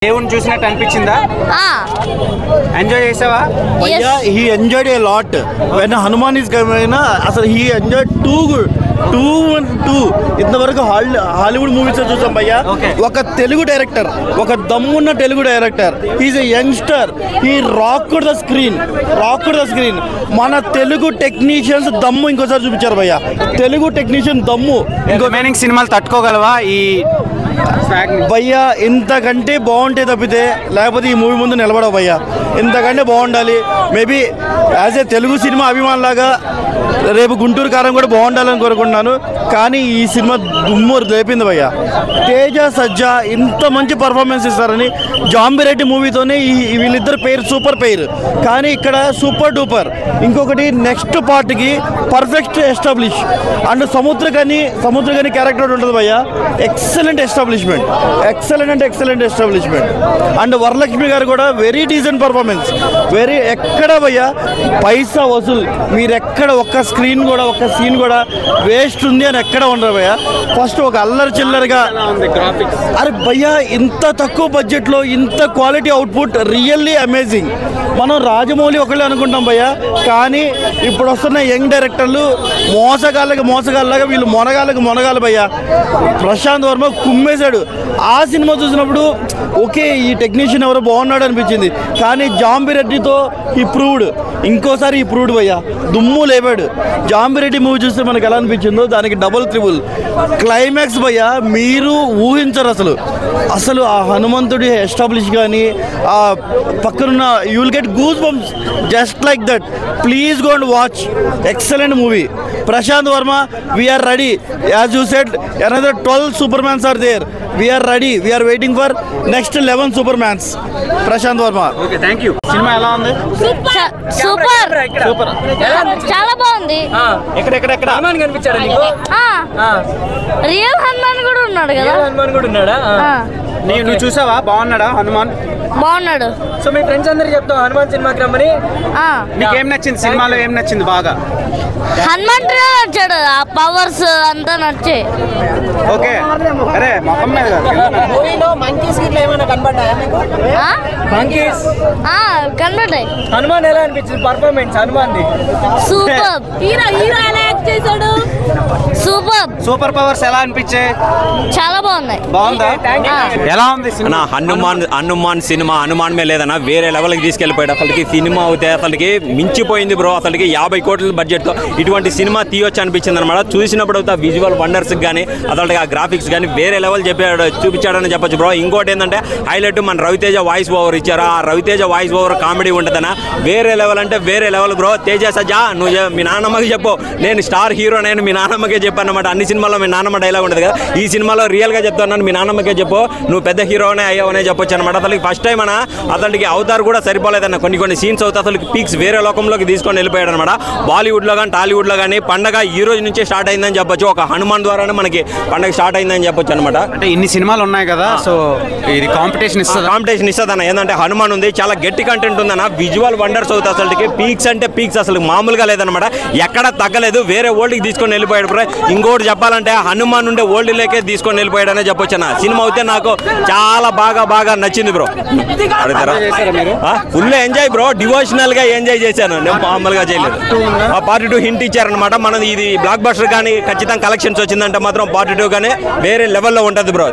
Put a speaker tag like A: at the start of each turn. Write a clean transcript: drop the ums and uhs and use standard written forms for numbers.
A: దేవుని చూసినట్టు అనిపించిందా? ఎంజాయ్ చేసావా?
B: he enjoyed a lot when Hanuman is coming. అసలు he enjoyed too good. 2 ఇంతవరకు హాలీవుడ్ మూవీస్ చూసాం భయ్యా. ఒక తెలుగు డైరెక్టర్, ఒక దమ్మున్న Telugu director, he is a youngster, he rocked the screen. మన తెలుగు టెక్నీషియన్స్ దమ్ము ఇంకోసారి చూపించారు భయ్యా. తెలుగు టెక్నీషియన్ దమ్ము
A: రిమైనింగ్ సినిమాలు తట్టుకోగలవా ఈ
B: భయ్యా? ఇంతకంటే బాగుంటే తప్పితే లేకపోతే ఈ మూవీ ముందు నిలబడవు భయ్యా. ఇంతకంటే బాగుండాలి. Maybe as a Telugu cinema అభిమానులాగా రేపు గుంటూరు కారం కూడా బాగుండాలని కోరుకుంటున్నాను. కానీ ఈ సినిమా దుమ్ము లేపింది భయ్యా. తేజ సజ్జా ఇంత మంచి పర్ఫార్మెన్స్ ఇస్తారని జాంబిరెడ్డి మూవీతోనే వీళ్ళిద్దరు పేరు సూపర్ పేరు. కానీ ఇక్కడ సూపర్ డూపర్. ఇంకొకటి నెక్స్ట్ పార్ట్కి perfect establish. And Samuthirakani character ఉంటుంది భయ్యా. Excellent establishment. అండ్ వరలక్ష్మి గారు కూడా వెరీ డీసెంట్ పర్ఫార్మెన్స్. ఎక్కడ భయ్యా పైసా వసూలు. మీరు ఎక్కడ ఒక్క సీన్ కూడా వేస్ట్ ఉంది అని ఎక్కడ ఉండరు భయ్యా. ఫస్ట్ ఒక అల్లరి చిల్లరగా అరే భయ్యా ఇంత తక్కువ బడ్జెట్లో ఇంత క్వాలిటీ అవుట్పుట్ రియల్లీ అమేజింగ్. మనం రాజమౌళి ఒకళ్ళే అనుకుంటాం భయ్యా. కానీ ఇప్పుడు వస్తున్న యంగ్ డైరెక్టర్లు మోసగాళ్ళగా వీళ్ళు మొనగాలు భయ్యా. ప్రశాంత్ వర్మ కుమ్మేశాడు. ఆ సినిమా చూసినప్పుడు ఓకే ఈ టెక్నీషియన్ ఎవరో బాగున్నాడు అనిపించింది. కానీ జాంబిరెడ్డితో ఇంకోసారి ఈ ప్రూవ్డ్ భయ్యా. దుమ్ము లేపాడు. జాంబిరెడ్డి మూవీ చూస్తే మనకు ఎలా అనిపించిందో దానికి డబుల్ త్రిబుల్ క్లైమాక్స్ భయ్యా. మీరు ఊహించరు అసలు ఆ హనుమంతుడి ఎస్టాబ్లిష్ కానీ ఆ పక్కనున్న you will get goose bumps just like that. Please go and watch. Excellent movie. Prasanth Varma we are ready. As you said another 12 supermans are there. We are ready. We are waiting for next 11 supermans. Prasanth Varma.
A: Okay, thank you. Cinema ఎలా ఉంది?
C: Super చాలా బాగుంది.
A: ఎక్కడ
D: హనుమాన్ కనిపించాడు నీకు?
C: Real Hanuman కూడా ఉన్నాడు కదా.
D: హనుమాన్ కూడా ఉన్నాడా?
A: నువ్వు చూసావా? బాగున్నాడా హనుమాన్?
C: బాగున్నాడు.
D: సో మీ ఫ్రెండ్స్ అందరికి చెప్తావు హనుమాన్ సినిమాకి రమ్మని.
A: నీకేం నచ్చింది సినిమాలో? ఏం నచ్చింది బాగా?
C: హనుమాన్ నచ్చాడు. ఆ పవర్స్ అంతా నచ్చాయి.
A: ఓకే. అరే మొహం మీద
C: కనబడ్డాయి.
D: హనుమాన్ ఎలా అనిపించింది పర్ఫార్మెన్స్? హనుమాన్
C: సూపర్. హీరో ఎలా యాక్ట్ చేశాడు?
A: సూపర్ పవర్స్ ఎలా అనిపించాయి?
C: చాలా బాగున్నాయి.
A: బాగుందా? ఎలా ఉంది సినిమా?
E: హనుమాన్ సినిమా హనుమాన్ మీద లేదన్నా వేరే లెవెల్కి తీసుకెళ్ళిపోయాడు. అసలుకి సినిమా అవుతే అసలుకి మించిపోయింది బ్రో. అసలుకి 50 కోట్ల బడ్జెట్తో ఇటువంటి సినిమా తీయొచ్చు అనిపించింది అనమాట. చూసినప్పుడు అయితే విజువల్ వండర్స్ కానీ అసలు ఆ గ్రాఫిక్స్ కానీ వేరే లెవెల్ చూపించాడని చెప్పొచ్చు బ్రో. ఇంకోటి ఏంటంటే హైలైట్ మన రవితేజ వాయిస్ ఓవర్ ఇచ్చారు. ఆ రవితేజ వాయిస్ ఓవర్ కామెడీ ఉంటుందన్న వేరే లెవెల్ అంటే వేరే లెవెల్ బ్రో. తేజ సజ్జా నువ్వు మీ నాన్నమ్మకి చెప్పు నేను స్టార్ హీరో నేను మీ నాన్నమ్మకే చెప్పాను అనమాట. అన్ని సినిమాల్లో మీ నాన్నమ్మ డైలాగ్ ఉంటుంది కదా. ఈ సినిమాలో రియల్గా చెప్తాను మీ నాన్నమ్మకే చెప్పు నువ్వు పెద్ద హీరోనే అయ్యావనే చెప్పొచ్చు అనమాట. అసలు ఫస్ట్ టైం అతనికి అవతారు కూడా సరిపోలేదన్న. కొన్ని సీన్స్ అవుతా అసలు పీక్స్ వేరే లోకంలోకి తీసుకొని వెళ్ళిపోయాడు అనమాట. బాలీవుడ్లో కానీ టాలీవుడ్లో కానీ పండగ ఈ రోజు నుంచే స్టార్ట్ అయిందని చెప్పొచ్చు. ఒక హనుమాన్ ద్వారానే మనకి పండగ స్టార్ట్ అయిందని చెప్పొచ్చు అనమాట.
A: అంటే ఇన్ని సినిమాలు ఉన్నాయి కదా, సో ఇది కాంపిటీషన్ ఇస్తుందన్న. ఏంటంటే హనుమాన్ ఉంది, చాలా గట్టి కంటెంట్ ఉందన్న. విజువల్ వండర్స్ అవుతాయి. అసలుకి పీక్స్ అంటే పీక్స్ అసలు మామూలుగా లేదనమాట. ఎక్కడ తగ్గలేదు. వేరే వరల్డ్కి తీసుకొని వెళ్ళిపోయాడు బ్రో. ఇంకోటి చెప్పాలంటే హనుమాన్ ఉండే వరల్డ్లోకే తీసుకొని వెళ్ళిపోయాడనే చెప్పొచ్చు అన్న. సినిమా అయితే నాకు చాలా బాగా నచ్చింది bro. Full enjoy bro. Devotional గా ఎంజాయ్ చేశాను. నేను మామూలుగా చేయలేదు. పార్ట్ 2 హింట్ ఇచ్చారనమాట. మనది ఇది బ్లాక్ బస్టర్ కానీ ఖచ్చితంగా కలెక్షన్స్ వచ్చిందంటే మాత్రం పార్ట్ 2 కానీ వేరే లెవెల్లో ఉంటుంది బ్రో.